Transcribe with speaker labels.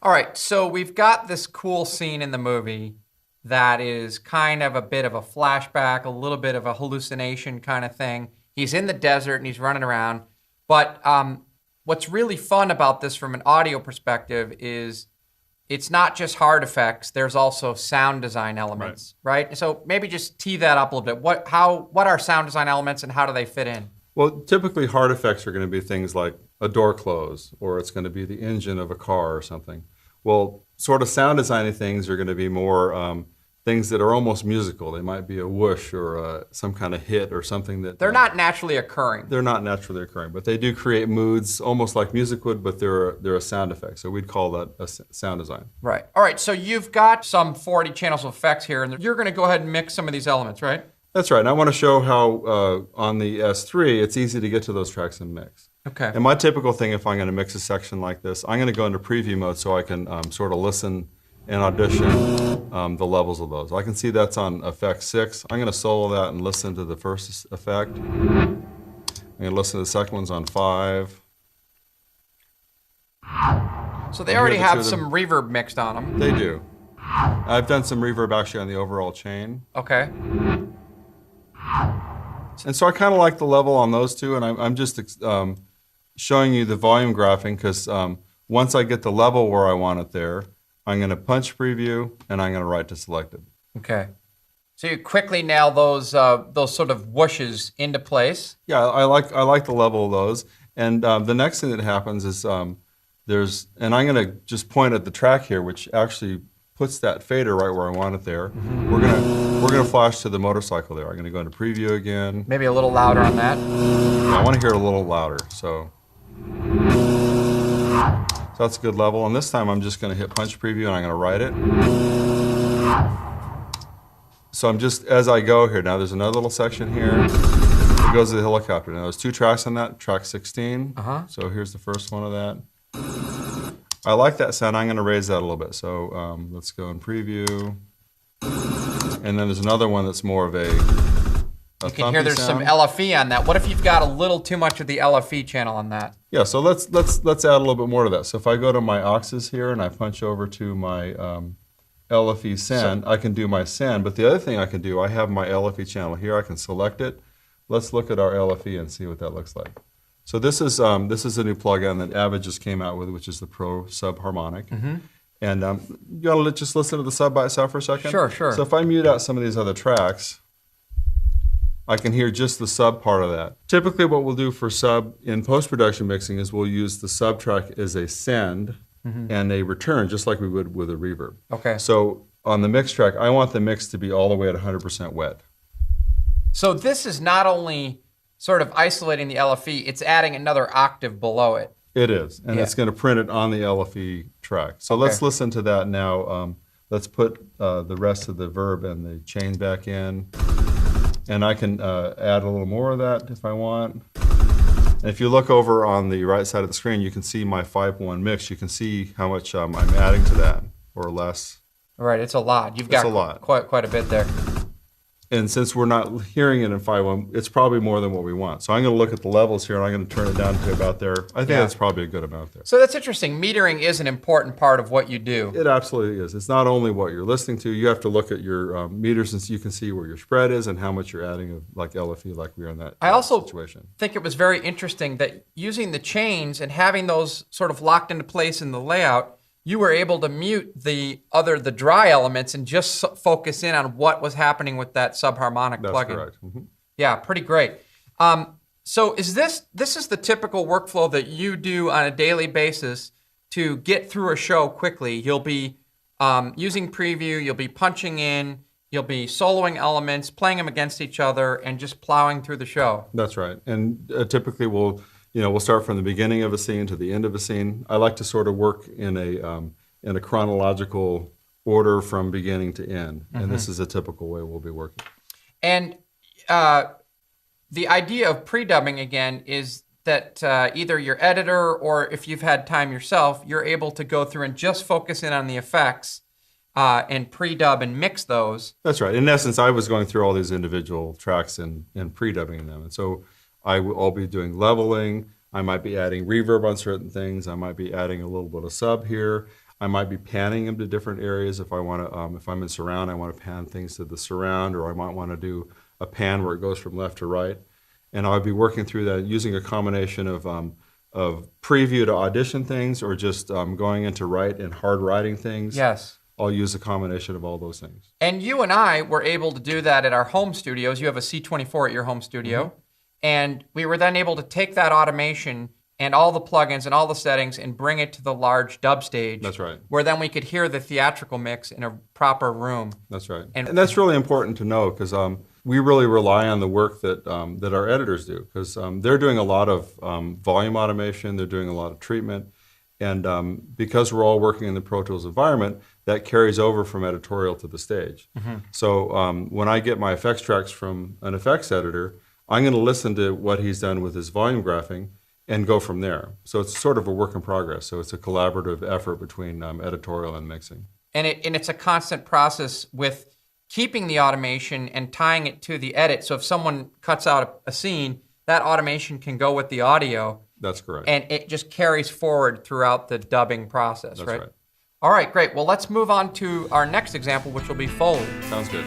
Speaker 1: All right, so we've got this cool scene in the movie that is kind of a bit of a flashback, a little bit of a hallucination kind of thing. He's in the desert and he's running around. But what's really fun about this from an audio perspective is it's not just hard effects. There's also sound design elements, right? So maybe just tee that up a little bit. What are sound design elements and how do they fit in?
Speaker 2: Well, typically hard effects are going to be things like a door close, or it's going to be the engine of a car or something. Well, sort of sound designing things are going to be more things that are almost musical. They might be a whoosh or some kind of hit or something that...
Speaker 1: They're not naturally occurring.
Speaker 2: They're not naturally occurring, but they do create moods almost like music would, but they're a sound effect. So we'd call that a sound design.
Speaker 1: Right. All right, so you've got some 40 channels of effects here, and you're going to go ahead and mix some of these elements, right?
Speaker 2: That's right. And I want to show how on the S3, it's easy to get to those tracks and mix.
Speaker 1: Okay.
Speaker 2: And my typical thing, if I'm going to mix a section like this, I'm going to go into preview mode so I can sort of listen and audition the levels of those. I can see that's on effect 6. I'm going to solo that and listen to the first effect. I'm going to listen to the second one's on 5.
Speaker 1: So they already have some reverb mixed on them.
Speaker 2: They do. I've done some reverb actually on the overall chain.
Speaker 1: Okay.
Speaker 2: And so I kind of like the level on those two, and I'm just showing you the volume graphing because once I get the level where I want it there, I'm going to punch preview and I'm going to write to selected.
Speaker 1: Okay. So you quickly nail those sort of whooshes into place.
Speaker 2: Yeah, I like the level of those. And the next thing that happens is and I'm going to just point at the track here, which actually puts that fader right where I want it there. Mm-hmm. We're gonna flash to the motorcycle there. I'm going to go into preview again.
Speaker 1: Maybe a little louder on that.
Speaker 2: Yeah, I want to hear it a little louder. So that's a good level. And this time I'm just going to hit punch preview and I'm going to write it. So I'm just, as I go here, now there's another little section here. It goes to the helicopter. Now there's 2 tracks on that, track 16. So here's the first one of that. I like that sound. I'm going to raise that a little bit. So let's go in preview. And then there's another one that's more of a
Speaker 1: you can hear there's
Speaker 2: sound.
Speaker 1: some LFE on that. What if you've got a little too much of the LFE channel on that?
Speaker 2: Yeah, so let's add a little bit more to that. So if I go to my auxes here and I punch over to my LFE send, I can do my send. But the other thing I can do, I have my LFE channel here. I can select it. Let's look at our LFE and see what that looks like. So this is a new plugin that Avid just came out with, which is the Pro Subharmonic. Mm-hmm. And you gotta just listen to the sub by itself for a second.
Speaker 1: Sure, sure.
Speaker 2: So if I mute out some of these other tracks, I can hear just the sub part of that. Typically what we'll do for sub in post-production mixing is we'll use the sub track as a send and a return, just like we would with a reverb.
Speaker 1: Okay.
Speaker 2: So on the mix track, I want the mix to be all the way at 100% wet.
Speaker 1: So this is not only sort of isolating the LFE, it's adding another octave below it.
Speaker 2: It is, and it's going to print it on the LFE track. So let's listen to that now. Let's put the rest of the verb and the chain back in. And I can add a little more of that if I want. And if you look over on the right side of the screen, you can see my 5-1 mix. You can see how much I'm adding to that, or less.
Speaker 1: All right, it's a lot. You've got quite a bit there.
Speaker 2: And since we're not hearing it in 5-1, it's probably more than what we want. So I'm going to look at the levels here, and I'm going to turn it down to about there. I think that's probably a good amount there.
Speaker 1: So that's interesting. Metering is an important part of what you do.
Speaker 2: It absolutely is. It's not only what you're listening to. You have to look at your meters, and so you can see where your spread is and how much you're adding of like LFE, like we are in that
Speaker 1: I also
Speaker 2: situation.
Speaker 1: think it was very interesting that using the chains and having those sort of locked into place in the layout, you were able to mute the dry elements and just focus in on what was happening with that subharmonic plugin.
Speaker 2: That's correct. Mm-hmm.
Speaker 1: Yeah, pretty great. So is this is the typical workflow that you do on a daily basis to get through a show quickly? You'll be using preview, you'll be punching in, you'll be soloing elements, playing them against each other, and just plowing through the show.
Speaker 2: That's right. And typically we'll start from the beginning of a scene to the end of a scene. I like to sort of work in a chronological order from beginning to end, and this is a typical way we'll be working.
Speaker 1: And the idea of pre-dubbing, again, is that either your editor or if you've had time yourself, you're able to go through and just focus in on the effects and pre-dub and mix those.
Speaker 2: That's right. In essence, I was going through all these individual tracks and pre-dubbing them. And so I'll be doing leveling. I might be adding reverb on certain things. I might be adding a little bit of sub here. I might be panning them to different areas if I want to. If I'm in surround, I want to pan things to the surround, or I might want to do a pan where it goes from left to right. And I'll be working through that using a combination of preview to audition things, or just going into write and hard writing things.
Speaker 1: Yes.
Speaker 2: I'll use a combination of all those things.
Speaker 1: And you and I were able to do that at our home studios. You have a C24 at your home studio. Mm-hmm. And we were then able to take that automation and all the plugins and all the settings and bring it to the large dub stage.
Speaker 2: That's right.
Speaker 1: Where then we could hear the theatrical mix in a proper room.
Speaker 2: That's right. And that's really important to know, because we really rely on the work that that our editors do, because they're doing a lot of volume automation, they're doing a lot of treatment, and because we're all working in the Pro Tools environment, that carries over from editorial to the stage. Mm-hmm. So when I get my effects tracks from an effects editor, I'm going to listen to what he's done with his volume graphing and go from there. So it's sort of a work in progress. So it's a collaborative effort between editorial and mixing. And
Speaker 1: it's a constant process with keeping the automation and tying it to the edit. So if someone cuts out a scene, that automation can go with the audio.
Speaker 2: That's correct.
Speaker 1: And it just carries forward throughout the dubbing process,
Speaker 2: That's right?
Speaker 1: All right, great. Well, let's move on to our next example, which will be Foley.
Speaker 2: Sounds good.